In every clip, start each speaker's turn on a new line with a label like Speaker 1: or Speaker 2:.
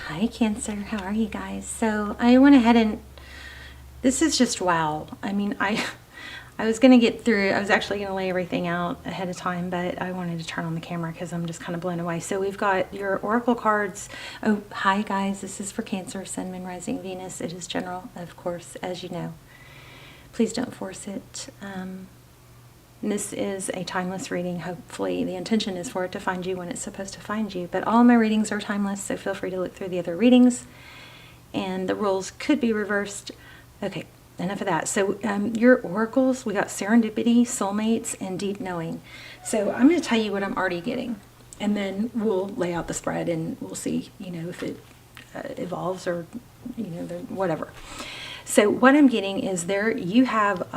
Speaker 1: Hi Cancer, how are you guys? So I went ahead and this is just wow. I mean, I was going to get through, I was actually going to lay everything out ahead of time, but I wanted to turn on the camera because I'm just kind of blown away. So we've got your oracle cards. Oh, hi guys, this is for Cancer, Sun, Moon, Rising, Venus. It is general, of course, as you know. Please don't force it. This is a timeless reading. Hopefully the intention is for it to find you when it's supposed to find you, but all my readings are timeless, so feel free to look through the other readings, and the rules could be reversed. Okay, enough of that. So your oracles, we got serendipity, soulmates, and deep knowing. So I'm going to tell you what I'm already getting, and then we'll lay out the spread and we'll see, if it evolves or, whatever. So what I'm getting is you have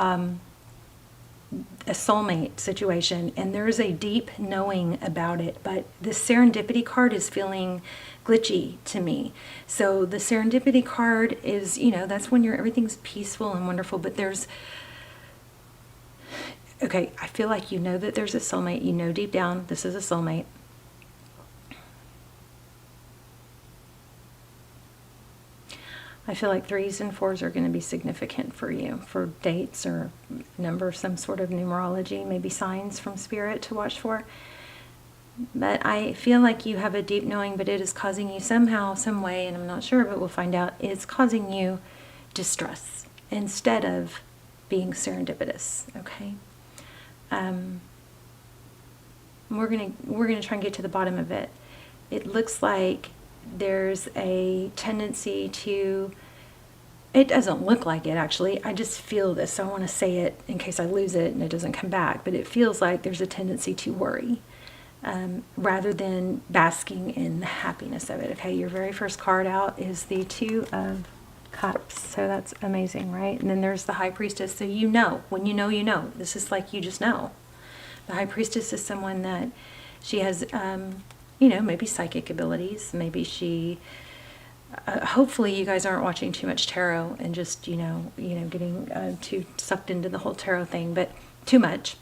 Speaker 1: a soulmate situation, and there's a deep knowing about it, but the serendipity card is feeling glitchy to me. So the serendipity card is, that's when everything's peaceful and wonderful, but I feel like that there's a soulmate, deep down this is a soulmate. I feel like 3s and 4s are going to be significant for you, for dates or number, some sort of numerology, maybe signs from spirit to watch for. But I feel like you have a deep knowing, but it is causing you somehow, some way, and I'm not sure, but we'll find out, it's causing you distress instead of being serendipitous, okay? We're gonna try and get to the bottom of it. It looks like there's a tendency to, it doesn't look like it actually, I just feel this, so I want to say it in case I lose it and it doesn't come back, but it feels like there's a tendency to worry rather than basking in the happiness of it. Okay, your very first card out is the 2 of Cups, so that's amazing, right? And then there's the High Priestess, so when you know, this is like you just know. The High Priestess is someone that she has maybe psychic abilities. Maybe she, hopefully you guys aren't watching too much tarot and just, getting too sucked into the whole tarot thing, but too much.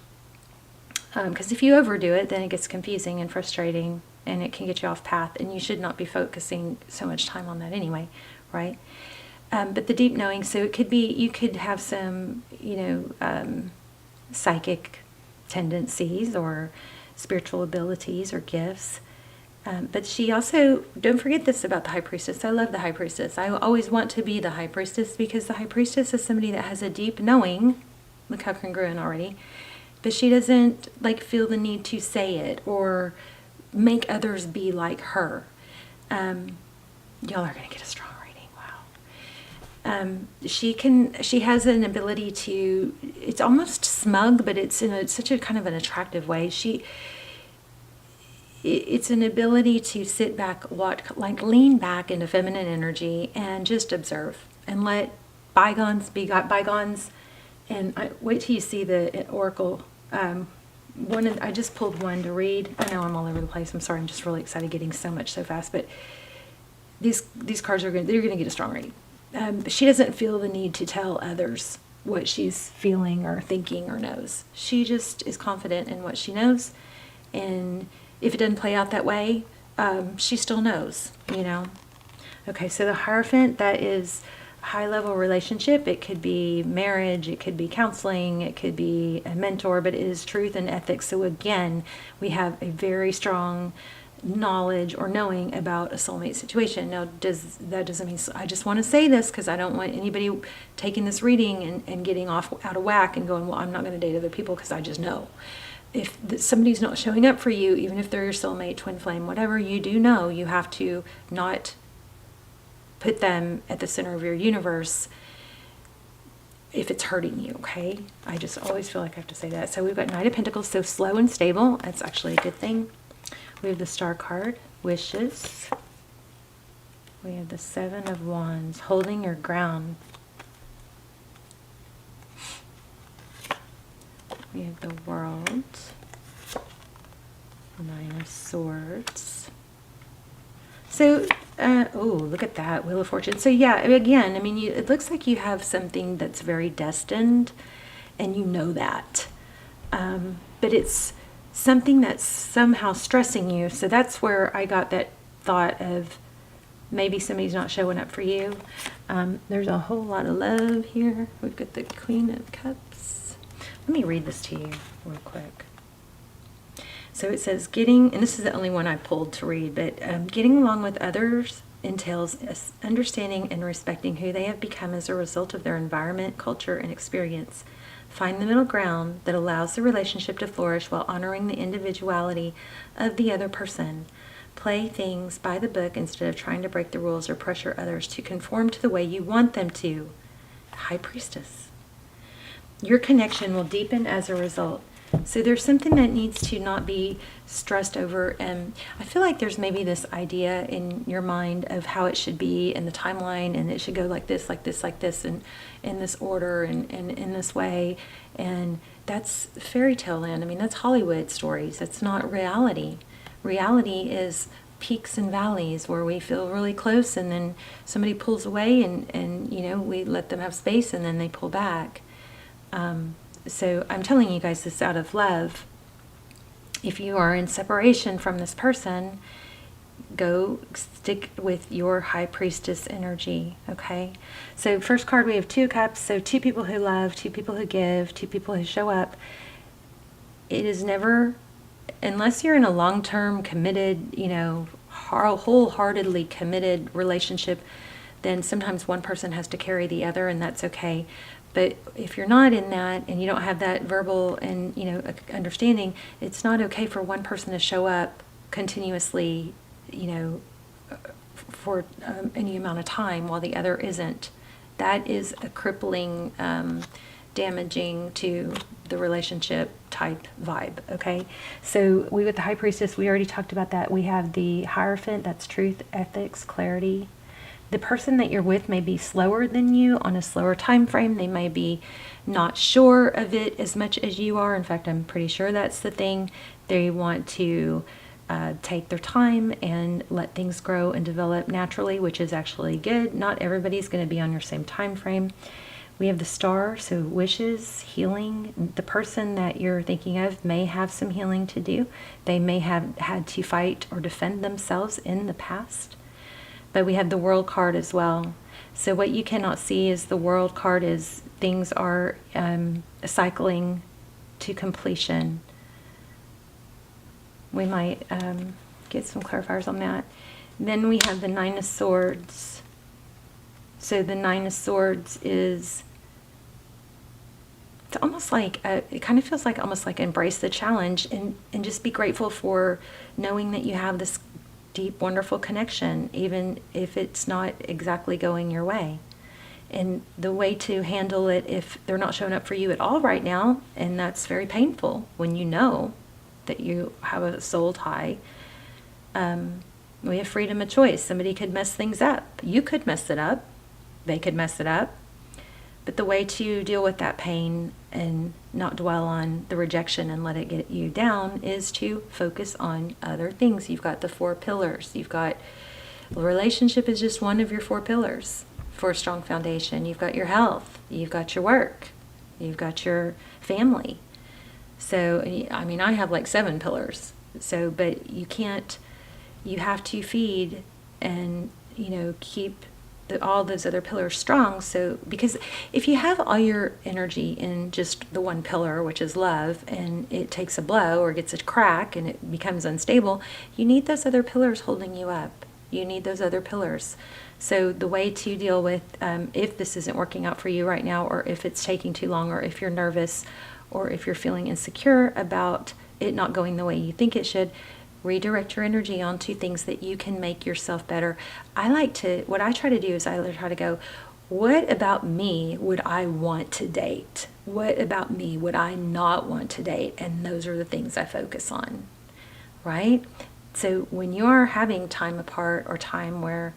Speaker 1: Because if you overdo it, then it gets confusing and frustrating and it can get you off path, and you should not be focusing so much time on that anyway, right? But the deep knowing, so it could be, you could have some, psychic tendencies or spiritual abilities or gifts. But she also, don't forget this about the High Priestess. I love the High Priestess. I always want to be the High Priestess because the High Priestess is somebody that has a deep knowing. Look how congruent already. But she doesn't feel the need to say it or make others be like her. Y'all are going to get a strong reading. Wow. She has an ability to, it's almost smug, but it's in such a kind of an attractive way. It's an ability to sit back, lean back into feminine energy and just observe and let bygones be bygones. And wait till you see the oracle. I just pulled one to read. I know I'm all over the place. I'm sorry. I'm just really excited, getting so much so fast. But these cards they're going to get a strong reading. But she doesn't feel the need to tell others what she's feeling or thinking or knows. She just is confident in what she knows, and if it doesn't play out that way, she still knows, Okay, so the Hierophant, that is a high-level relationship. It could be marriage, it could be counseling, it could be a mentor, but it is truth and ethics. So again, we have a very strong knowledge or knowing about a soulmate situation. Now, that doesn't mean, I just want to say this because I don't want anybody taking this reading and getting out of whack and going, well, I'm not going to date other people because I just know. If somebody's not showing up for you, even if they're your soulmate, twin flame, whatever, you do know you have to not put them at the center of your universe if it's hurting you, okay? I just always feel like I have to say that. So we've got Knight of Pentacles, so slow and stable. That's actually a good thing. We have the Star card, wishes. We have the 7 of Wands, holding your ground. We have the World, 9 of Swords. So, look at that, Wheel of Fortune. So yeah, again, I mean, it looks like you have something that's very destined, and you know that. But it's something that's somehow stressing you. So that's where I got that thought of maybe somebody's not showing up for you. There's a whole lot of love here. We've got the Queen of Cups. Let me read this to you real quick. So it says and this is the only one I pulled to read, but getting along with others entails understanding and respecting who they have become as a result of their environment, culture, and experience. Find the middle ground that allows the relationship to flourish while honoring the individuality of the other person. Play things by the book instead of trying to break the rules or pressure others to conform to the way you want them to. High Priestess. Your connection will deepen as a result. So there's something that needs to not be stressed over. And I feel like there's maybe this idea in your mind of how it should be in the timeline, and it should go like this, like this, like this, and in this order, and in this way. And that's fairy tale land. I mean, that's Hollywood stories. It's not reality. Reality is peaks and valleys where we feel really close, and then somebody pulls away, and we let them have space, and then they pull back. So I'm telling you guys this out of love. If you are in separation from this person, go stick with your High Priestess energy, okay? So first card, we have 2 cups. So 2 people who love, 2 people who give, 2 people who show up. It is never, unless you're in a long-term committed, wholeheartedly committed relationship, then sometimes one person has to carry the other, and that's okay. But if you're not in that, and you don't have that verbal and understanding, it's not okay for one person to show up continuously, for any amount of time while the other isn't. That is a crippling, damaging to the relationship type vibe. Okay, so we with the High Priestess, we already talked about that. We have the Hierophant. That's truth, ethics, clarity. The person that you're with may be slower than you on a slower time frame. They may be not sure of it as much as you are. In fact, I'm pretty sure that's the thing. They want to take their time and let things grow and develop naturally, which is actually good. Not everybody's going to be on your same time frame. We have the Star, so wishes, healing. The person that you're thinking of may have some healing to do. They may have had to fight or defend themselves in the past. But we have the World card as well. So what you cannot see is the World card is things are cycling to completion. We might get some clarifiers on that. Then we have the Nine of Swords. So the Nine of Swords is, it's almost like, it kind of feels like almost like embrace the challenge and just be grateful for knowing that you have this deep, wonderful connection, even if it's not exactly going your way. And the way to handle it if they're not showing up for you at all right now, and that's very painful when you know that you have a soul tie. We have freedom of choice. Somebody could mess things up. You could mess it up. They could mess it up. But the way to deal with that pain and not dwell on the rejection and let it get you down is to focus on other things. You've got the 4 pillars. You've got, the relationship is just one of your 4 pillars for a strong foundation. You've got your health. You've got your work. You've got your family. So, I mean, I have like 7 pillars. So, but you can't, you have to feed and, keep all those other pillars strong. So, because if you have all your energy in just the one pillar, which is love, and it takes a blow or gets a crack and it becomes unstable, you need those other pillars holding you up. You need those other pillars. So the way to deal with, if this isn't working out for you right now, or if it's taking too long, or if you're nervous, or if you're feeling insecure about it not going the way you think it should, redirect your energy onto things that you can make yourself better. What I try to do is I try to go, what about me would I want to date? What about me would I not want to date? And those are the things I focus on, right? So when you're having time apart or time where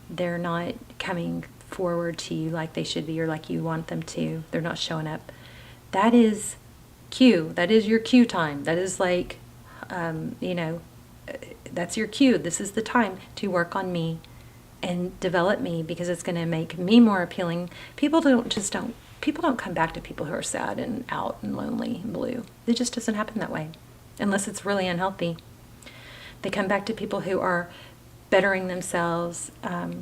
Speaker 1: they're not coming forward to you like they should be or like you want them to, they're not showing up, that is cue. That is your cue time. That is like, that's your cue. This is the time to work on me and develop me, because it's going to make me more appealing. People don't come back to people who are sad and out and lonely and blue. It just doesn't happen that way unless it's really unhealthy. They come back to people who are bettering themselves,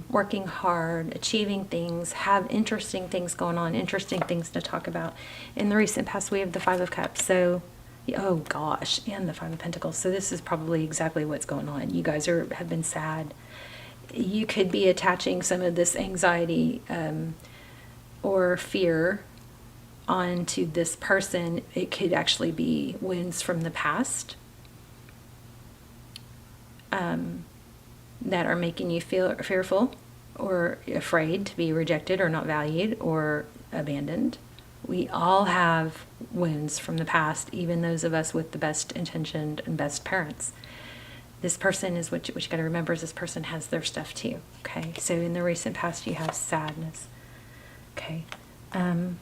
Speaker 1: working hard, achieving things, have interesting things going on, interesting things to talk about. In the recent past, we have the Five of Cups. So, oh gosh, and the Five of Pentacles. So this is probably exactly what's going on. You guys have been sad. You could be attaching some of this anxiety or fear onto this person. It could actually be wounds from the past that are making you feel fearful or afraid to be rejected or not valued or abandoned. We all have wounds from the past, even those of us with the best intentioned and best parents. This person is what you got to remember is this person has their stuff too. Okay, so in the recent past you have sadness. Okay. Oh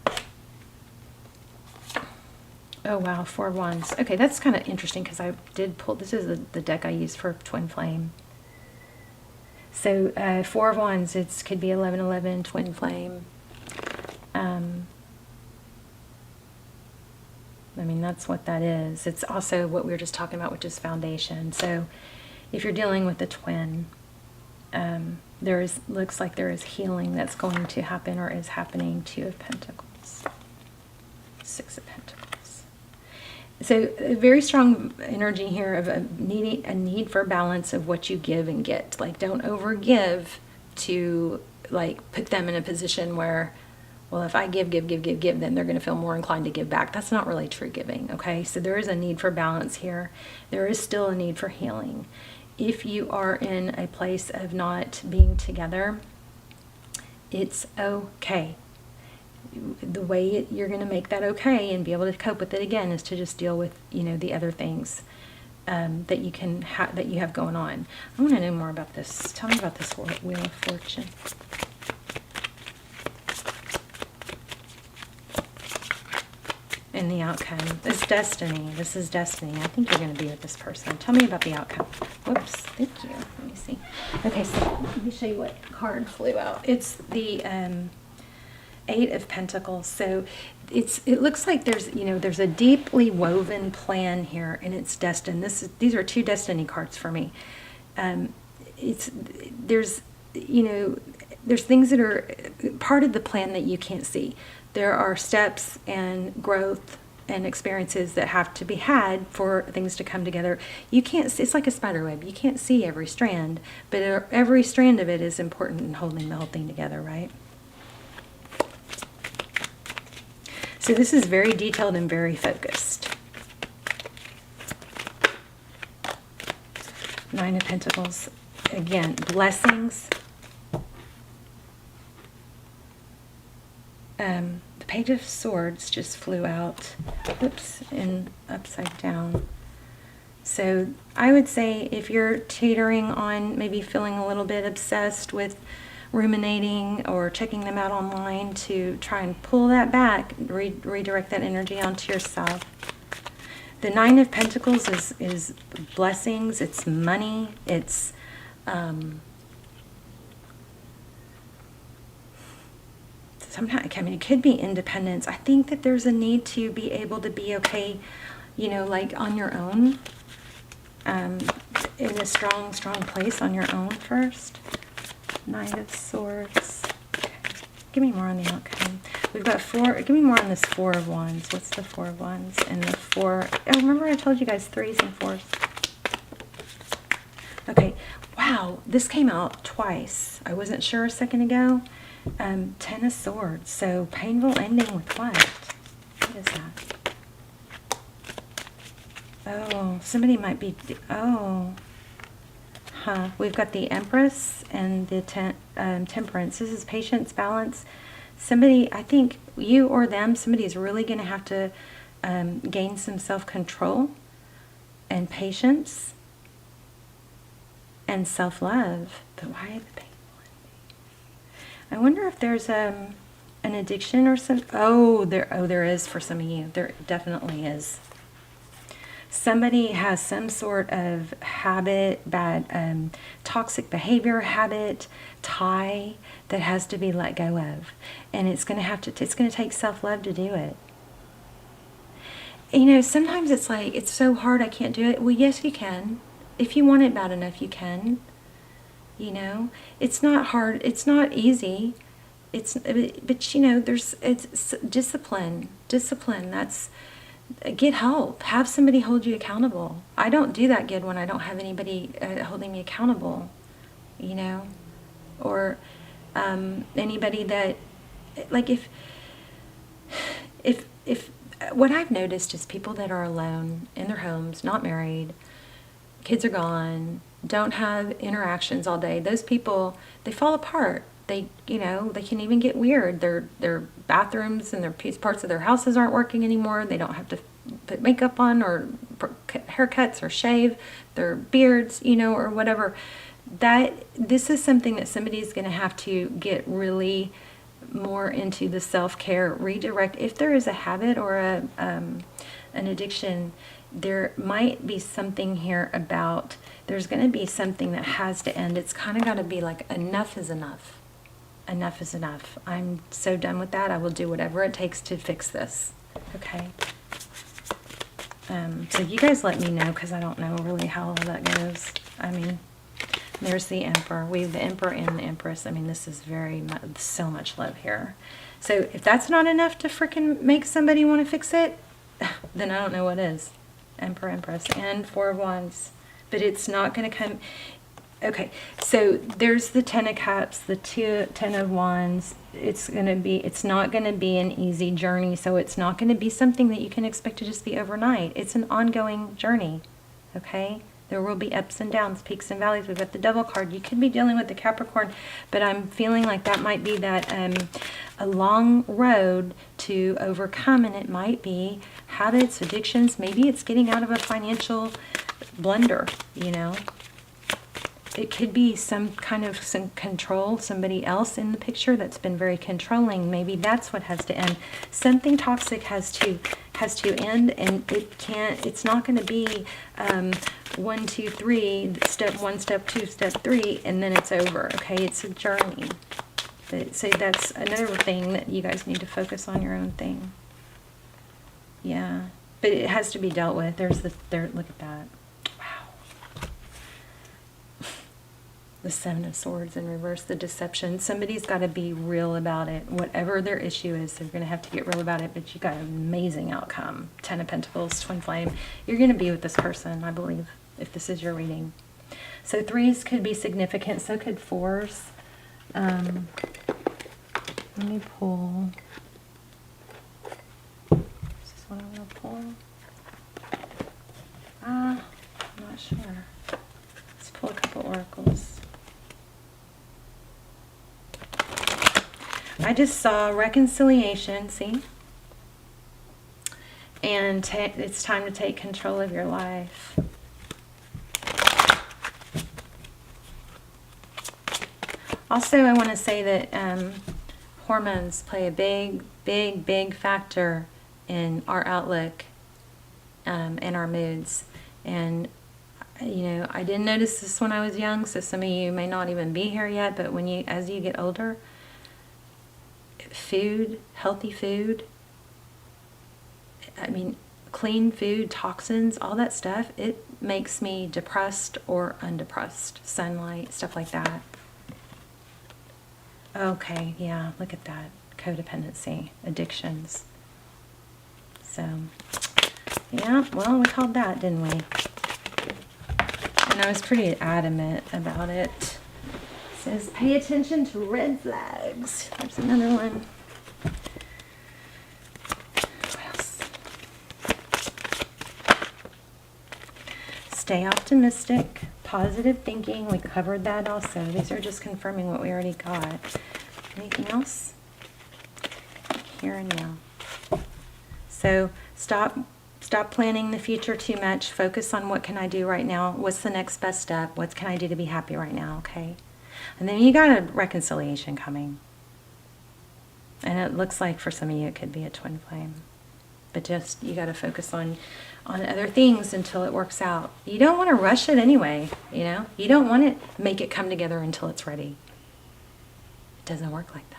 Speaker 1: wow, Four of Wands. Okay, that's kind of interesting because I did pull. This is the deck I use for Twin Flame. So Four of Wands, it could be 1111 Twin Flame. I mean, that's what that is. It's also what we were just talking about, which is foundation. So if you're dealing with a twin, looks like there is healing that's going to happen or is happening. Two of Pentacles, Six of Pentacles. So a very strong energy here of a need for balance of what you give and get. Like, don't overgive to like put them in a position where, well, if I give, then they're going to feel more inclined to give back. That's not really true giving, okay? So there is a need for balance here. There is still a need for healing. If you are in a place of not being together, it's okay. The way you're going to make that okay and be able to cope with it again is to just deal with, the other things that you have going on. I want to know more about this. Tell me about this Wheel of Fortune. And the outcome. It's destiny. This is destiny. I think you're going to be with this person. Tell me about the outcome. Whoops. Thank you. Let me see. Okay, so let me show you what card flew out. It's the Eight of Pentacles. So it looks like there's a deeply woven plan here, and it's destined. These are two destiny cards for me. There's things that are part of the plan that you can't see. There are steps and growth and experiences that have to be had for things to come together. You can't see, it's like a spider web. You can't see every strand, but every strand of it is important in holding the whole thing together, right? So this is very detailed and very focused. Nine of Pentacles. Again, blessings. The Page of Swords just flew out. Oops, and upside down. So I would say if you're teetering on maybe feeling a little bit obsessed with ruminating or checking them out online, to try and pull that back, redirect that energy onto yourself. The Nine of Pentacles is blessings, it's money, it's sometimes, it could be independence. I think that there's a need to be able to be okay, like on your own, in a strong place on your own first. Knight of Swords. Okay. Give me more on the outcome. We've got four. Give me more on this Four of Wands. What's the Four of Wands? And the four. Oh, remember I told you guys threes and fours. Okay. Wow. This came out twice. I wasn't sure a second ago. Ten of Swords. So painful ending with what? What is that? Oh, somebody might be. Oh. Huh. We've got the Empress and the Temperance. This is patience, balance. Somebody, I think you or them, somebody is really going to have to gain some self-control and patience and self-love. But why the painful ending? I wonder if there's an addiction or some. There is for some of you. There definitely is. Somebody has some sort of habit, bad toxic behavior habit, tie that has to be let go of, and it's going to take self-love to do it. Sometimes it's like, it's so hard, I can't do it. Well, yes, you can. If you want it bad enough, you can. You know, it's not hard. It's not easy. But you know, it's discipline. Discipline. Get help. Have somebody hold you accountable. I don't do that good when I don't have anybody holding me accountable, you know, or anybody that, like, if what I've noticed is people that are alone in their homes, not married, kids are gone, don't have interactions all day. Those people, they fall apart. They, you know, they can even get weird. Their bathrooms and their parts of their houses aren't working anymore. They don't have to put makeup on or haircuts or shave their beards, you know, or whatever. This is something that somebody's going to have to get really more into the self-care, redirect. If there is a habit or an addiction, there might be something here about, there's going to be something that has to end. It's kind of got to be like, enough is enough. Enough is enough. I'm so done with that. I will do whatever it takes to fix this. Okay. So you guys let me know, because I don't know really how all that goes. I mean, there's the Emperor. We have the Emperor and the Empress. I mean, this is so much love here. So if that's not enough to freaking make somebody want to fix it, then I don't know what is. Emperor, Empress, and Four of Wands. But it's not going to come. Okay, so there's the Ten of Cups, the Ten of Wands. It's not going to be an easy journey, so it's not going to be something that you can expect to just be overnight. It's an ongoing journey, okay? There will be ups and downs, peaks and valleys. We've got the Devil card. You could be dealing with the Capricorn, but I'm feeling like that might be a long road to overcome, and it might be habits, addictions. Maybe it's getting out of a financial blunder, you know? It could be some control, somebody else in the picture that's been very controlling. Maybe that's what has to end. Something toxic has to end, and it's not going to be 1, 2, 3, step 1, step 2, step 3, and then it's over. Okay, it's a journey. So that's another thing that you guys need to focus on your own thing. Yeah, but it has to be dealt with. Look at that. The Seven of Swords in reverse, the deception. Somebody's got to be real about it. Whatever their issue is, they're going to have to get real about it, but you got an amazing outcome. Ten of Pentacles, Twin Flame. You're going to be with this person, I believe, if this is your reading. So 3s could be significant, so could 4s. Let me pull. Is this what I want to pull? I'm not sure. Let's pull a couple oracles. I just saw reconciliation, see? And it's time to take control of your life. Also, I want to say that hormones play a big factor in our outlook and our moods. And, you know, I didn't notice this when I was young, so some of you may not even be here yet, but as you get older, food, healthy food, I mean, clean food, toxins, all that stuff, it makes me depressed or undepressed. Sunlight, stuff like that. Okay, yeah, look at that. Codependency, addictions. So, yeah, well, we called that, didn't we? And I was pretty adamant about it. It says, pay attention to red flags. There's another one. What else? Stay optimistic. Positive thinking. We covered that also. These are just confirming what we already got. Anything else? Here and now. So stop planning the future too much. Focus on what can I do right now. What's the next best step? What can I do to be happy right now? Okay. And then you got a reconciliation coming. And it looks like for some of you it could be a twin flame. But just, you got to focus on other things until it works out. You don't want to rush it anyway, you know? You don't want to make it come together until it's ready. It doesn't work like that.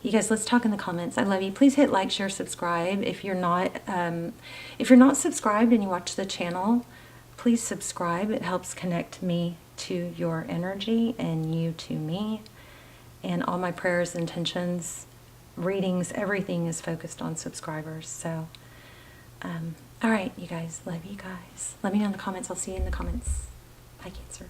Speaker 1: You guys, let's talk in the comments. I love you. Please hit like, share, subscribe. If you're not subscribed and you watch the channel, please subscribe. It helps connect me to your energy and you to me. And all my prayers, intentions, readings, everything is focused on subscribers. So, all right, you guys. Love you guys. Let me know in the comments. I'll see you in the comments. Bye, Cancer.